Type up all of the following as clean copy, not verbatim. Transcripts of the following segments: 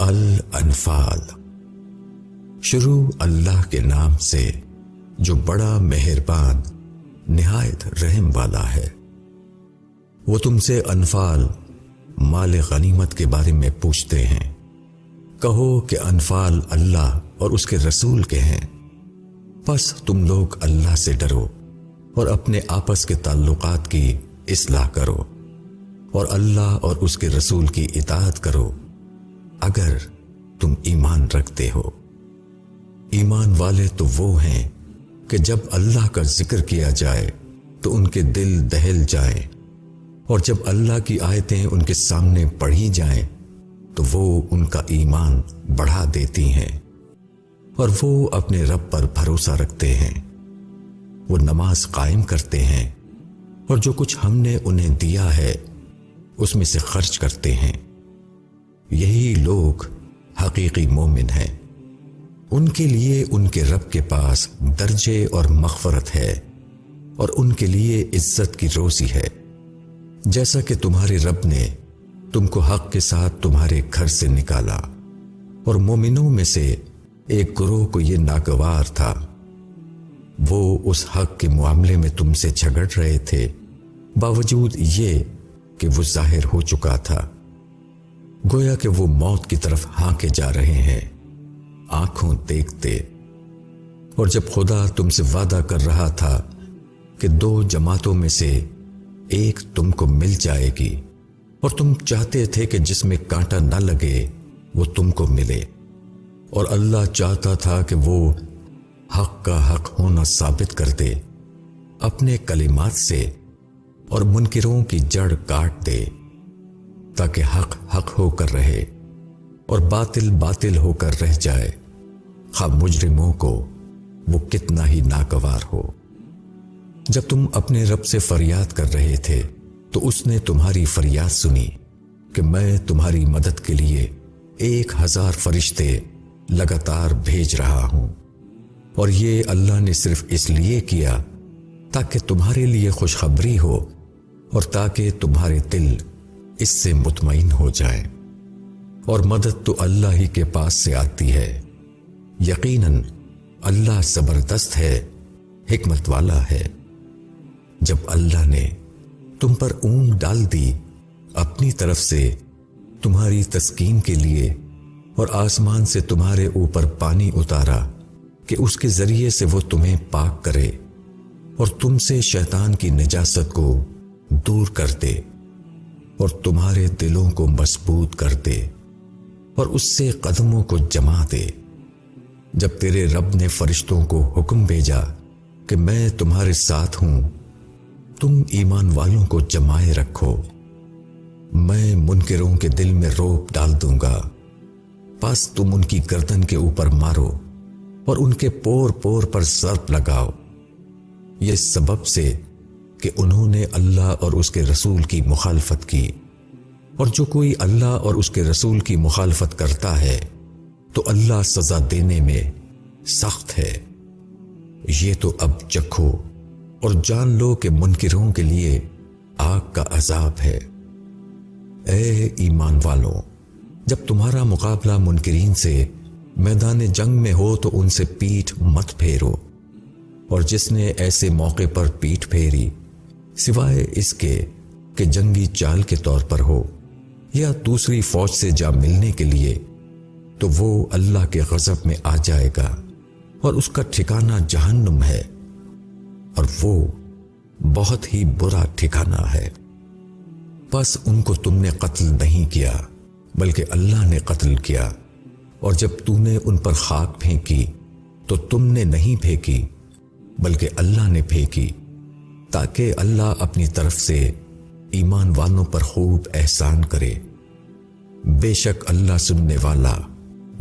الانفال۔ شروع اللہ کے نام سے جو بڑا مہربان نہایت رحم والا ہے۔ وہ تم سے انفال مال غنیمت کے بارے میں پوچھتے ہیں، کہو کہ انفال اللہ اور اس کے رسول کے ہیں۔ پس تم لوگ اللہ سے ڈرو اور اپنے آپس کے تعلقات کی اصلاح کرو اور اللہ اور اس کے رسول کی اطاعت کرو اگر تم ایمان رکھتے ہو۔ ایمان والے تو وہ ہیں کہ جب اللہ کا ذکر کیا جائے تو ان کے دل دہل جائیں، اور جب اللہ کی آیتیں ان کے سامنے پڑھی جائیں تو وہ ان کا ایمان بڑھا دیتی ہیں، اور وہ اپنے رب پر بھروسہ رکھتے ہیں۔ وہ نماز قائم کرتے ہیں اور جو کچھ ہم نے انہیں دیا ہے اس میں سے خرچ کرتے ہیں۔ یہی لوگ حقیقی مومن ہیں۔ ان کے لیے ان کے رب کے پاس درجے اور مغفرت ہے، اور ان کے لیے عزت کی روزی ہے، جیسا کہ تمہارے رب نے تم کو حق کے ساتھ تمہارے گھر سے نکالا، اور مومنوں میں سے ایک گروہ کو یہ ناگوار تھا۔ وہ اس حق کے معاملے میں تم سے جھگڑ رہے تھے، باوجود یہ کہ وہ ظاہر ہو چکا تھا، گویا کہ وہ موت کی طرف ہانکے جا رہے ہیں آنکھوں دیکھتے۔ اور جب خدا تم سے وعدہ کر رہا تھا کہ دو جماعتوں میں سے ایک تم کو مل جائے گی، اور تم چاہتے تھے کہ جس میں کانٹا نہ لگے وہ تم کو ملے، اور اللہ چاہتا تھا کہ وہ حق کا حق ہونا ثابت کر دے اپنے کلمات سے، اور منکروں کی جڑ کاٹ دے تاکہ حق حق ہو کر رہے اور باطل باطل ہو کر رہ جائے، خواہ مجرموں کو وہ کتنا ہی ناگوار ہو۔ جب تم اپنے رب سے فریاد کر رہے تھے تو اس نے تمہاری فریاد سنی کہ میں تمہاری مدد کے لیے 1000 فرشتے لگاتار بھیج رہا ہوں، اور یہ اللہ نے صرف اس لیے کیا تاکہ تمہارے لیے خوشخبری ہو اور تاکہ تمہارے دل اس سے مطمئن ہو جائیں۔ اور مدد تو اللہ ہی کے پاس سے آتی ہے۔ یقیناً اللہ زبردست ہے، حکمت والا ہے۔ جب اللہ نے تم پر اونگ ڈال دی اپنی طرف سے تمہاری تسکین کے لیے، اور آسمان سے تمہارے اوپر پانی اتارا کہ اس کے ذریعے سے وہ تمہیں پاک کرے اور تم سے شیطان کی نجاست کو دور کر دے اور تمہارے دلوں کو مضبوط کر دے اور اس سے قدموں کو جما دے۔ جب تیرے رب نے فرشتوں کو حکم بھیجا کہ میں تمہارے ساتھ ہوں، تم ایمان والوں کو جمائے رکھو، میں منکروں کے دل میں رعب ڈال دوں گا، پس تم ان کی گردن کے اوپر مارو اور ان کے پور پور پر ضرب لگاؤ، یہ سبب سے کہ انہوں نے اللہ اور اس کے رسول کی مخالفت کی، اور جو کوئی اللہ اور اس کے رسول کی مخالفت کرتا ہے تو اللہ سزا دینے میں سخت ہے۔ یہ تو اب چکھو اور جان لو کہ منکروں کے لیے آگ کا عذاب ہے۔ اے ایمان والوں، جب تمہارا مقابلہ منکرین سے میدان جنگ میں ہو تو ان سے پیٹھ مت پھیرو، اور جس نے ایسے موقع پر پیٹھ پھیری سوائے اس کے کہ جنگی چال کے طور پر ہو یا دوسری فوج سے جا ملنے کے لیے، تو وہ اللہ کے غضب میں آ جائے گا، اور اس کا ٹھکانہ جہنم ہے، اور وہ بہت ہی برا ٹھکانہ ہے۔ پس ان کو تم نے قتل نہیں کیا بلکہ اللہ نے قتل کیا، اور جب تو نے ان پر خاک پھینکی تو تم نے نہیں پھینکی بلکہ اللہ نے پھینکی، تاکہ اللہ اپنی طرف سے ایمان والوں پر خوب احسان کرے۔ بے شک اللہ سننے والا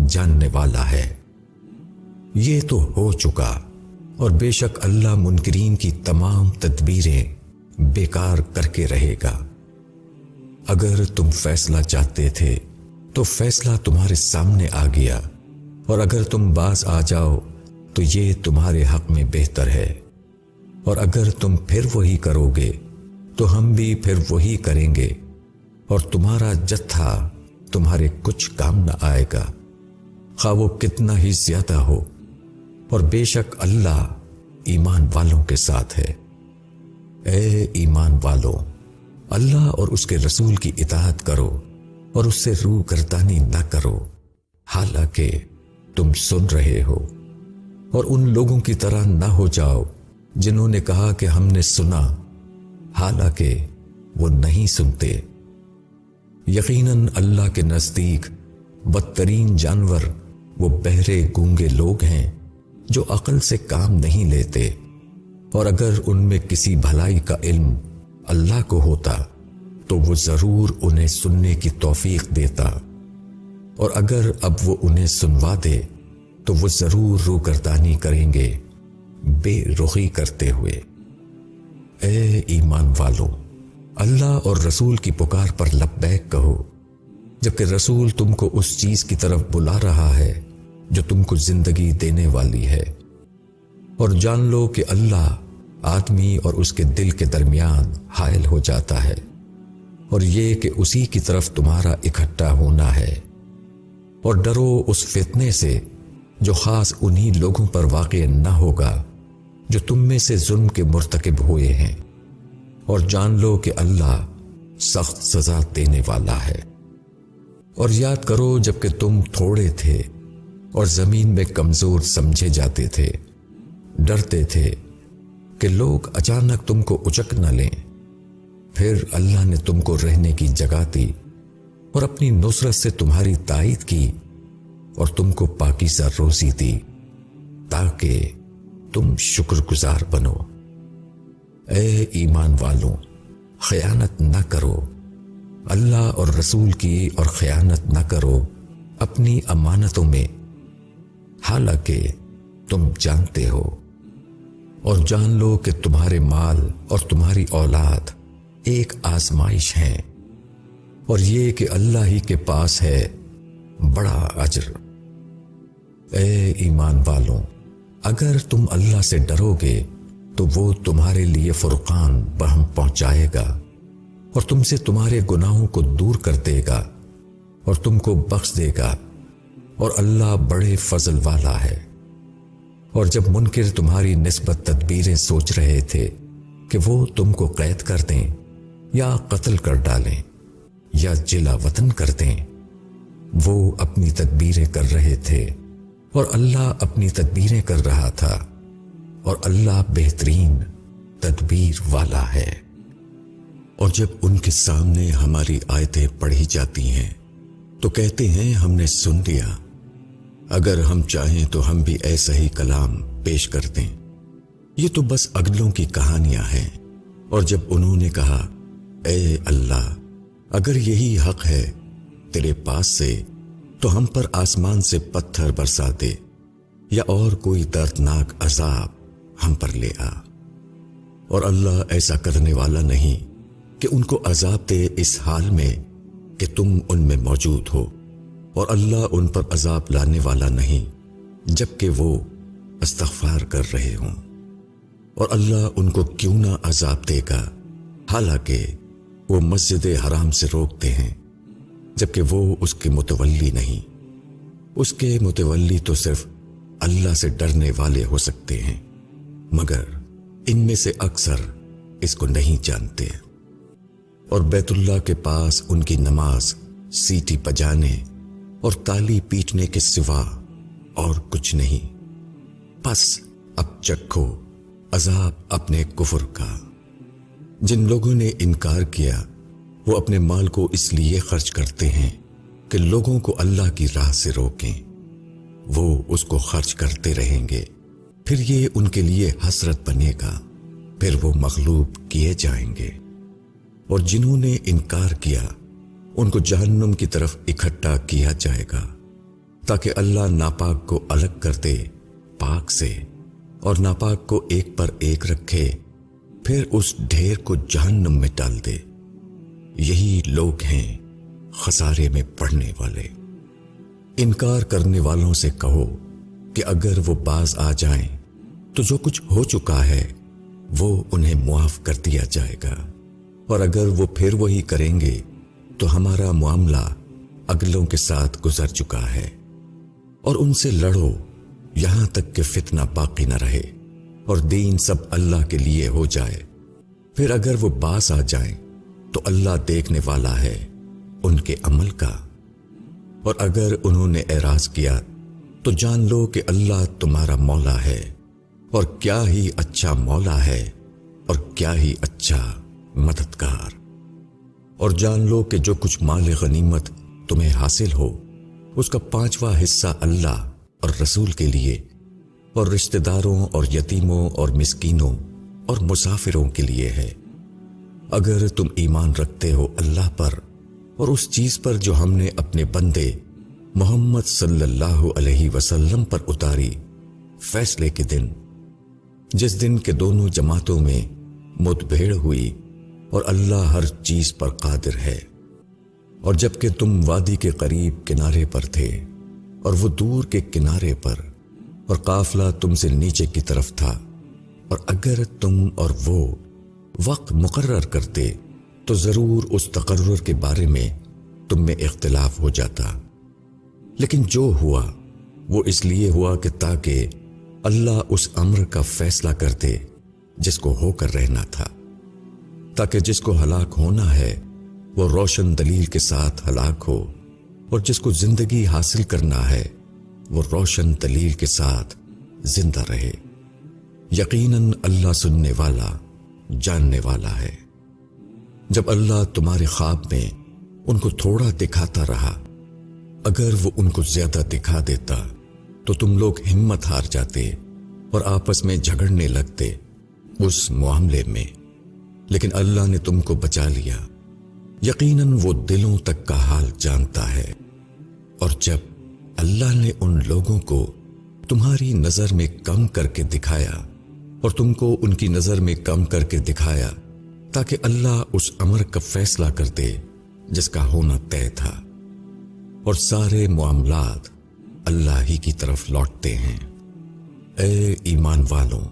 جاننے والا ہے۔ یہ تو ہو چکا، اور بے شک اللہ منکرین کی تمام تدبیریں بیکار کر کے رہے گا۔ اگر تم فیصلہ چاہتے تھے تو فیصلہ تمہارے سامنے آ گیا، اور اگر تم باز آ جاؤ تو یہ تمہارے حق میں بہتر ہے، اور اگر تم پھر وہی کرو گے تو ہم بھی پھر وہی کریں گے، اور تمہارا جتھا تمہارے کچھ کام نہ آئے گا، خواہ وہ کتنا ہی زیادہ ہو، اور بے شک اللہ ایمان والوں کے ساتھ ہے۔ اے ایمان والو، اللہ اور اس کے رسول کی اطاعت کرو اور اس سے روح گردانی نہ کرو، حالانکہ تم سن رہے ہو، اور ان لوگوں کی طرح نہ ہو جاؤ جنہوں نے کہا کہ ہم نے سنا، حالانکہ وہ نہیں سنتے۔ یقیناً اللہ کے نزدیک بدترین جانور وہ بہرے گونگے لوگ ہیں جو عقل سے کام نہیں لیتے، اور اگر ان میں کسی بھلائی کا علم اللہ کو ہوتا تو وہ ضرور انہیں سننے کی توفیق دیتا، اور اگر اب وہ انہیں سنوا دے تو وہ ضرور روگردانی کریں گے بے رخی کرتے ہوئے۔ اے ایمان والو، اللہ اور رسول کی پکار پر لبیک کہو، جبکہ رسول تم کو اس چیز کی طرف بلا رہا ہے جو تم کو زندگی دینے والی ہے، اور جان لو کہ اللہ آدمی اور اس کے دل کے درمیان حائل ہو جاتا ہے، اور یہ کہ اسی کی طرف تمہارا اکٹھا ہونا ہے، اور ڈرو اس فتنے سے جو خاص انہی لوگوں پر واقع نہ ہوگا جو تم میں سے ظلم کے مرتکب ہوئے ہیں، اور جان لو کہ اللہ سخت سزا دینے والا ہے۔ اور یاد کرو جب کہ تم تھوڑے تھے اور زمین میں کمزور سمجھے جاتے تھے، ڈرتے تھے کہ لوگ اچانک تم کو اچک نہ لیں، پھر اللہ نے تم کو رہنے کی جگہ دی اور اپنی نصرت سے تمہاری تائید کی، اور تم کو پاکیزہ روزی دی تاکہ تم شکر گزار بنو۔ اے ایمان والوں، خیانت نہ کرو، اللہ اور رسول کی، اور خیانت نہ کرو اپنی امانتوں میں، حالانکہ تم جانتے ہو، اور جان لو کہ تمہارے مال اور تمہاری اولاد ایک آزمائش ہیں، اور یہ کہ اللہ ہی کے پاس ہے بڑا اجر۔ اے ایمان والوں، اگر تم اللہ سے ڈرو گے تو وہ تمہارے لیے فرقان بہم پہنچائے گا، اور تم سے تمہارے گناہوں کو دور کر دے گا اور تم کو بخش دے گا، اور اللہ بڑے فضل والا ہے۔ اور جب منکر تمہاری نسبت تدبیریں سوچ رہے تھے کہ وہ تم کو قید کر دیں یا قتل کر ڈالیں یا جلا وطن کر دیں، وہ اپنی تدبیریں کر رہے تھے اور اللہ اپنی تدبیریں کر رہا تھا، اور اللہ بہترین تدبیر والا ہے۔ اور جب ان کے سامنے ہماری آیتیں پڑھی جاتی ہیں تو کہتے ہیں ہم نے سن لیا، اگر ہم چاہیں تو ہم بھی ایسا ہی کلام پیش کر دیں، یہ تو بس اگلوں کی کہانیاں ہیں۔ اور جب انہوں نے کہا اے اللہ، اگر یہی حق ہے تیرے پاس سے تو ہم پر آسمان سے پتھر برسا دے یا اور کوئی دردناک عذاب ہم پر لے آ، اور اللہ ایسا کرنے والا نہیں کہ ان کو عذاب دے اس حال میں کہ تم ان میں موجود ہو، اور اللہ ان پر عذاب لانے والا نہیں جبکہ وہ استغفار کر رہے ہوں، اور اللہ ان کو کیوں نہ عذاب دے گا حالانکہ وہ مسجد حرام سے روکتے ہیں جبکہ وہ اس کے متولی نہیں۔ اس کے متولی تو صرف اللہ سے ڈرنے والے ہو سکتے ہیں، مگر ان میں سے اکثر اس کو نہیں جانتے۔ اور بیت اللہ کے پاس ان کی نماز سیٹی بجانے اور تالی پیٹنے کے سوا اور کچھ نہیں، بس اب چکھو عذاب اپنے کفر کا۔ جن لوگوں نے انکار کیا وہ اپنے مال کو اس لیے خرچ کرتے ہیں کہ لوگوں کو اللہ کی راہ سے روکیں، وہ اس کو خرچ کرتے رہیں گے، پھر یہ ان کے لیے حسرت بنے گا، پھر وہ مغلوب کیے جائیں گے۔ اور جنہوں نے انکار کیا ان کو جہنم کی طرف اکٹھا کیا جائے گا تاکہ اللہ ناپاک کو الگ کر دے پاک سے، اور ناپاک کو ایک پر ایک رکھے، پھر اس ڈھیر کو جہنم میں ڈال دے۔ یہی لوگ ہیں خسارے میں پڑنے والے۔ انکار کرنے والوں سے کہو کہ اگر وہ باز آ جائیں تو جو کچھ ہو چکا ہے وہ انہیں معاف کر دیا جائے گا، اور اگر وہ پھر وہی کریں گے تو ہمارا معاملہ اگلوں کے ساتھ گزر چکا ہے، اور ان سے لڑو یہاں تک کہ فتنہ باقی نہ رہے اور دین سب اللہ کے لیے ہو جائے۔ پھر اگر وہ باز آ جائیں تو اللہ دیکھنے والا ہے ان کے عمل کا، اور اگر انہوں نے اعراض کیا تو جان لو کہ اللہ تمہارا مولا ہے، اور کیا ہی اچھا مولا ہے اور کیا ہی اچھا مددگار۔ اور جان لو کہ جو کچھ مال غنیمت تمہیں حاصل ہو اس کا 5واں حصہ اللہ اور رسول کے لیے اور رشتہ داروں اور یتیموں اور مسکینوں اور مسافروں کے لیے ہے۔ اگر تم ایمان رکھتے ہو اللہ پر اور اس چیز پر جو ہم نے اپنے بندے محمد صلی اللہ علیہ وسلم پر اتاری، فیصلے کے دن، جس دن کے دونوں جماعتوں میں مدبھیڑ ہوئی، اور اللہ ہر چیز پر قادر ہے۔ اور جبکہ تم وادی کے قریب کنارے پر تھے اور وہ دور کے کنارے پر، اور قافلہ تم سے نیچے کی طرف تھا، اور اگر تم اور وہ وقت مقرر کرتے تو ضرور اس تقرر کے بارے میں تم میں اختلاف ہو جاتا، لیکن جو ہوا وہ اس لیے ہوا کہ تاکہ اللہ اس امر کا فیصلہ کر دے جس کو ہو کر رہنا تھا، تاکہ جس کو ہلاک ہونا ہے وہ روشن دلیل کے ساتھ ہلاک ہو، اور جس کو زندگی حاصل کرنا ہے وہ روشن دلیل کے ساتھ زندہ رہے۔ یقیناً اللہ سننے والا جاننے والا ہے۔ جب اللہ تمہارے خواب میں ان کو تھوڑا دکھاتا رہا، اگر وہ ان کو زیادہ دکھا دیتا تو تم لوگ ہمت ہار جاتے اور آپس میں جھگڑنے لگتے اس معاملے میں، لیکن اللہ نے تم کو بچا لیا۔ یقیناً وہ دلوں تک کا حال جانتا ہے۔ اور جب اللہ نے ان لوگوں کو تمہاری نظر میں کم کر کے دکھایا اور تم کو ان کی نظر میں کم کر کے دکھایا تاکہ اللہ اس امر کا فیصلہ کر دے جس کا ہونا طے تھا، اور سارے معاملات اللہ ہی کی طرف لوٹتے ہیں۔ اے ایمان والوں،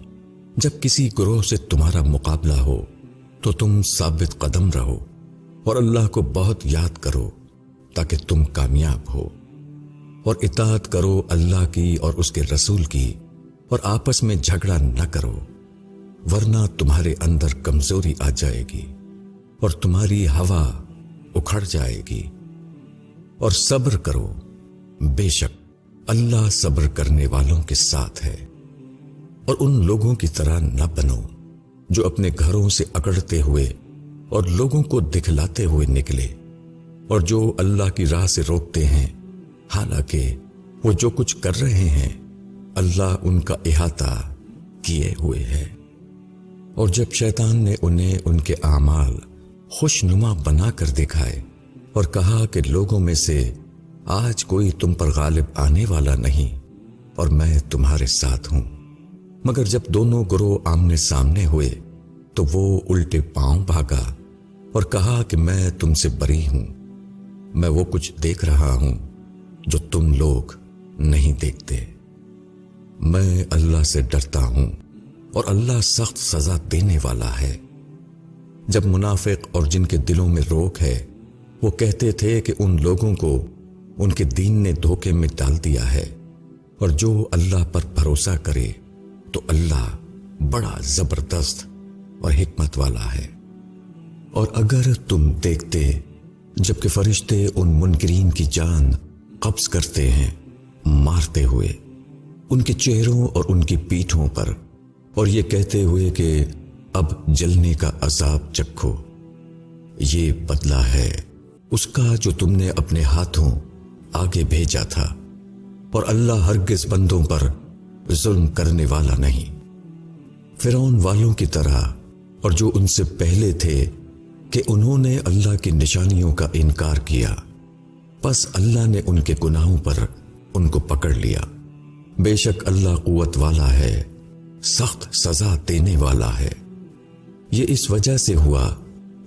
جب کسی گروہ سے تمہارا مقابلہ ہو تو تم ثابت قدم رہو اور اللہ کو بہت یاد کرو تاکہ تم کامیاب ہو، اور اطاعت کرو اللہ کی اور اس کے رسول کی، اور آپس میں جھگڑا نہ کرو، ورنہ تمہارے اندر کمزوری آ جائے گی اور تمہاری ہوا اکھڑ جائے گی۔ اور صبر کرو، بے شک اللہ صبر کرنے والوں کے ساتھ ہے۔ اور ان لوگوں کی طرح نہ بنو جو اپنے گھروں سے اکڑتے ہوئے اور لوگوں کو دکھلاتے ہوئے نکلے، اور جو اللہ کی راہ سے روکتے ہیں، حالانکہ وہ جو کچھ کر رہے ہیں اللہ ان کا احاطہ کیے ہوئے ہے۔ اور جب شیطان نے انہیں ان کے اعمال خوشنما بنا کر دکھائے اور کہا کہ لوگوں میں سے آج کوئی تم پر غالب آنے والا نہیں اور میں تمہارے ساتھ ہوں، مگر جب دونوں گروہ آمنے سامنے ہوئے تو وہ الٹے پاؤں بھاگا اور کہا کہ میں تم سے بری ہوں، میں وہ کچھ دیکھ رہا ہوں جو تم لوگ نہیں دیکھتے۔ میں اللہ سے ڈرتا ہوں اور اللہ سخت سزا دینے والا ہے۔ جب منافق اور جن کے دلوں میں روک ہے وہ کہتے تھے کہ ان لوگوں کو ان کے دین نے دھوکے میں ڈال دیا ہے، اور جو اللہ پر بھروسہ کرے تو اللہ بڑا زبردست اور حکمت والا ہے۔ اور اگر تم دیکھتے جبکہ فرشتے ان منکرین کی جان قبض کرتے ہیں مارتے ہوئے ان کے چہروں اور ان کی پیٹھوں پر، اور یہ کہتے ہوئے کہ اب جلنے کا عذاب چکھو، یہ بدلہ ہے اس کا جو تم نے اپنے ہاتھوں آگے بھیجا تھا، اور اللہ ہرگز بندوں پر ظلم کرنے والا نہیں۔ فرعون والوں کی طرح اور جو ان سے پہلے تھے کہ انہوں نے اللہ کی نشانیوں کا انکار کیا، پس اللہ نے ان کے گناہوں پر ان کو پکڑ لیا۔ بے شک اللہ قوت والا ہے، سخت سزا دینے والا ہے۔ یہ اس وجہ سے ہوا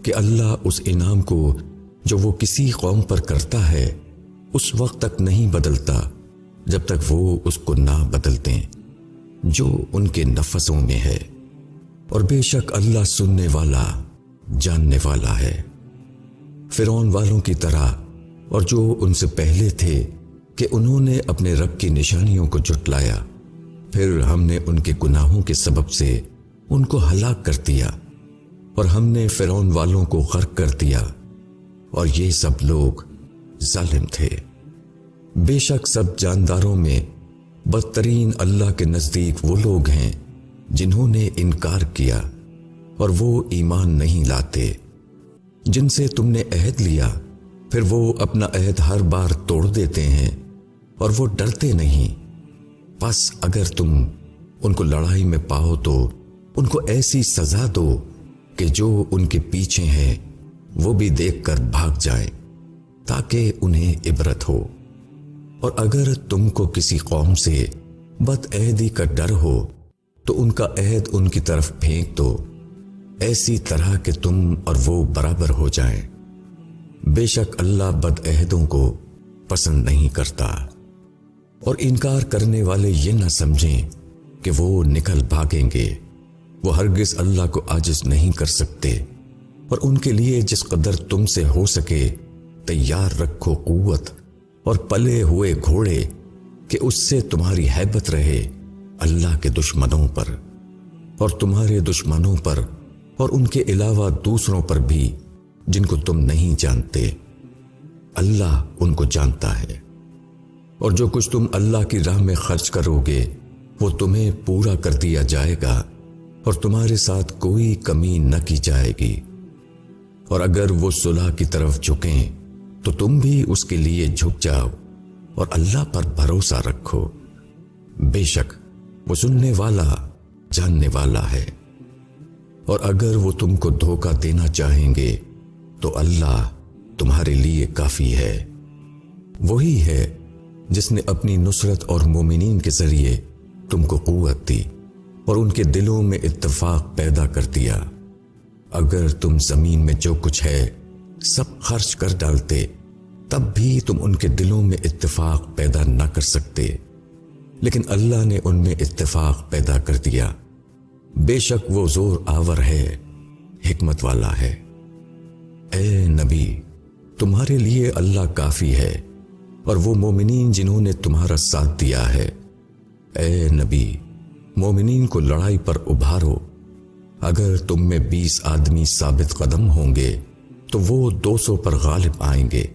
کہ اللہ اس انعام کو جو وہ کسی قوم پر کرتا ہے اس وقت تک نہیں بدلتا جب تک وہ اس کو نہ بدلتے جو ان کے نفسوں میں ہے، اور بے شک اللہ سننے والا جاننے والا ہے۔ فرعون والوں کی طرح اور جو ان سے پہلے تھے کہ انہوں نے اپنے رب کی نشانیوں کو جھٹلایا، پھر ہم نے ان کے گناہوں کے سبب سے ان کو ہلاک کر دیا، اور ہم نے فرعون والوں کو غرق کر دیا، اور یہ سب لوگ ظالم تھے۔ بے شک سب جانداروں میں بدترین اللہ کے نزدیک وہ لوگ ہیں جنہوں نے انکار کیا اور وہ ایمان نہیں لاتے۔ جن سے تم نے عہد لیا پھر وہ اپنا عہد ہر بار توڑ دیتے ہیں اور وہ ڈرتے نہیں۔ پس اگر تم ان کو لڑائی میں پاؤ تو ان کو ایسی سزا دو کہ جو ان کے پیچھے ہیں وہ بھی دیکھ کر بھاگ جائیں، تاکہ انہیں عبرت ہو۔ اور اگر تم کو کسی قوم سے بد عہدی کا ڈر ہو تو ان کا عہد ان کی طرف پھینک دو، ایسی طرح کہ تم اور وہ برابر ہو جائیں۔ بے شک اللہ بد عہدوں کو پسند نہیں کرتا۔ اور انکار کرنے والے یہ نہ سمجھیں کہ وہ نکل بھاگیں گے، وہ ہرگز اللہ کو عاجز نہیں کر سکتے۔ اور ان کے لیے جس قدر تم سے ہو سکے تیار رکھو قوت اور پلے ہوئے گھوڑے، کہ اس سے تمہاری ہیبت رہے اللہ کے دشمنوں پر اور تمہارے دشمنوں پر اور ان کے علاوہ دوسروں پر بھی جن کو تم نہیں جانتے۔ اللہ ان کو جانتا ہے۔ اور جو کچھ تم اللہ کی راہ میں خرچ کرو گے وہ تمہیں پورا کر دیا جائے گا اور تمہارے ساتھ کوئی کمی نہ کی جائے گی۔ اور اگر وہ صلح کی طرف جھکیں تو تم بھی اس کے لیے جھک جاؤ اور اللہ پر بھروسہ رکھو، بے شک وہ سننے والا جاننے والا ہے۔ اور اگر وہ تم کو دھوکہ دینا چاہیں گے تو اللہ تمہارے لیے کافی ہے۔ وہی ہے جس نے اپنی نصرت اور مومنین کے ذریعے تم کو قوت دی اور ان کے دلوں میں اتفاق پیدا کر دیا۔ اگر تم زمین میں جو کچھ ہے سب خرچ کر ڈالتے تب بھی تم ان کے دلوں میں اتفاق پیدا نہ کر سکتے، لیکن اللہ نے ان میں اتفاق پیدا کر دیا۔ بے شک وہ زور آور ہے، حکمت والا ہے۔ اے نبی، تمہارے لیے اللہ کافی ہے اور وہ مومنین جنہوں نے تمہارا ساتھ دیا ہے۔ اے نبی، مومنین کو لڑائی پر ابھارو۔ اگر تم میں 20 آدمی ثابت قدم ہوں گے تو وہ 200 پر غالب آئیں گے،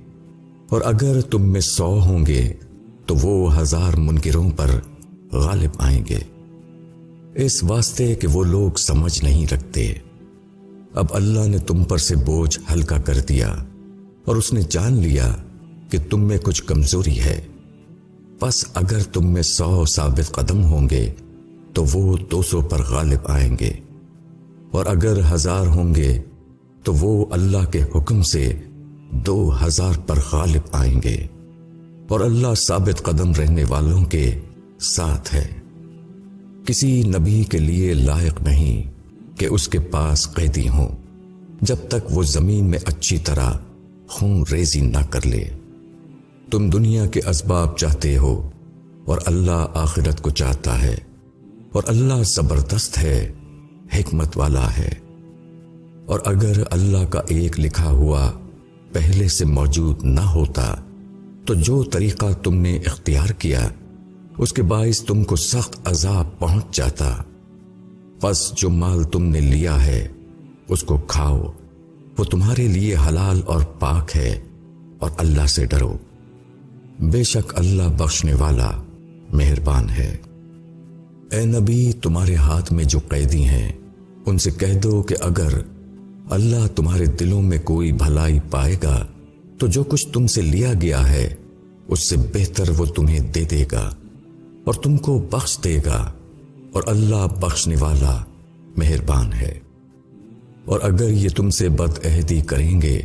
اور اگر تم میں 100 ہوں گے تو وہ 1000 منکروں پر غالب آئیں گے، اس واسطے کہ وہ لوگ سمجھ نہیں رکھتے۔ اب اللہ نے تم پر سے بوجھ ہلکا کر دیا اور اس نے جان لیا کہ تم میں کچھ کمزوری ہے، پس اگر تم میں 100 ثابت قدم ہوں گے تو وہ 200 پر غالب آئیں گے، اور اگر 1000 ہوں گے تو وہ اللہ کے حکم سے 2000 پر غالب آئیں گے، اور اللہ ثابت قدم رہنے والوں کے ساتھ ہے۔ کسی نبی کے لیے لائق نہیں کہ اس کے پاس قیدی ہوں جب تک وہ زمین میں اچھی طرح خون ریزی نہ کر لے۔ تم دنیا کے اسباب چاہتے ہو اور اللہ آخرت کو چاہتا ہے، اور اللہ زبردست ہے، حکمت والا ہے۔ اور اگر اللہ کا ایک لکھا ہوا پہلے سے موجود نہ ہوتا تو جو طریقہ تم نے اختیار کیا اس کے باعث تم کو سخت عذاب پہنچ جاتا۔ پس جو مال تم نے لیا ہے اس کو کھاؤ، وہ تمہارے لیے حلال اور پاک ہے، اور اللہ سے ڈرو، بے شک اللہ بخشنے والا مہربان ہے۔ اے نبی، تمہارے ہاتھ میں جو قیدی ہیں ان سے کہہ دو کہ اگر اللہ تمہارے دلوں میں کوئی بھلائی پائے گا تو جو کچھ تم سے لیا گیا ہے اس سے بہتر وہ تمہیں دے دے گا اور تم کو بخش دے گا، اور اللہ بخشنے والا مہربان ہے۔ اور اگر یہ تم سے بد عہدی کریں گے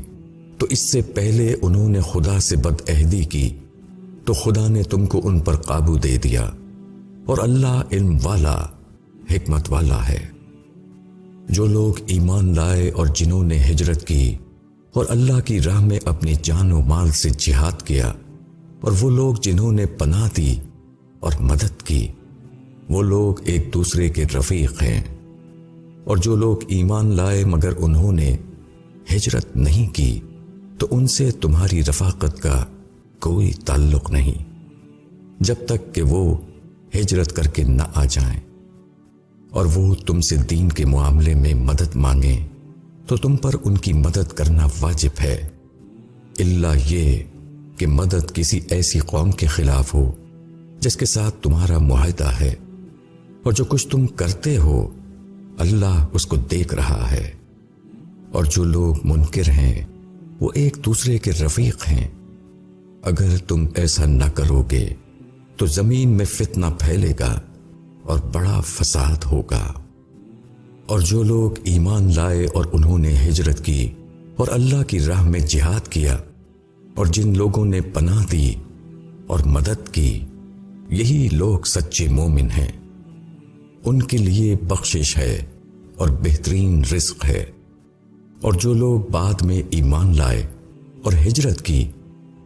تو اس سے پہلے انہوں نے خدا سے بد عہدی کی تو خدا نے تم کو ان پر قابو دے دیا، اور اللہ علم والا حکمت والا ہے۔ جو لوگ ایمان لائے اور جنہوں نے ہجرت کی اور اللہ کی راہ میں اپنی جان و مال سے جہاد کیا، اور وہ لوگ جنہوں نے پناہ دی اور مدد کی، وہ لوگ ایک دوسرے کے رفیق ہیں۔ اور جو لوگ ایمان لائے مگر انہوں نے ہجرت نہیں کی تو ان سے تمہاری رفاقت کا کوئی تعلق نہیں جب تک کہ وہ ہجرت کر کے نہ آ جائیں، اور وہ تم سے دین کے معاملے میں مدد مانگیں تو تم پر ان کی مدد کرنا واجب ہے، الا یہ کہ مدد کسی ایسی قوم کے خلاف ہو جس کے ساتھ تمہارا معاہدہ ہے، اور جو کچھ تم کرتے ہو اللہ اس کو دیکھ رہا ہے، اور جو لوگ منکر ہیں وہ ایک دوسرے کے رفیق ہیں۔ اگر تم ایسا نہ کرو گے تو زمین میں فتنہ پھیلے گا اور بڑا فساد ہوگا۔ اور جو لوگ ایمان لائے اور انہوں نے ہجرت کی اور اللہ کی راہ میں جہاد کیا، اور جن لوگوں نے پناہ دی اور مدد کی، یہی لوگ سچے مومن ہیں۔ ان کے لیے بخشش ہے اور بہترین رزق ہے۔ اور جو لوگ بعد میں ایمان لائے اور ہجرت کی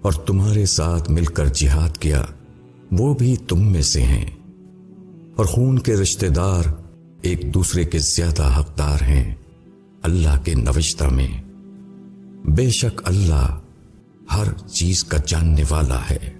اور تمہارے ساتھ مل کر جہاد کیا، وہ بھی تم میں سے ہیں، اور خون کے رشتہ دار ایک دوسرے کے زیادہ حقدار ہیں اللہ کے نوشتہ میں۔ بے شک اللہ ہر چیز کا جاننے والا ہے۔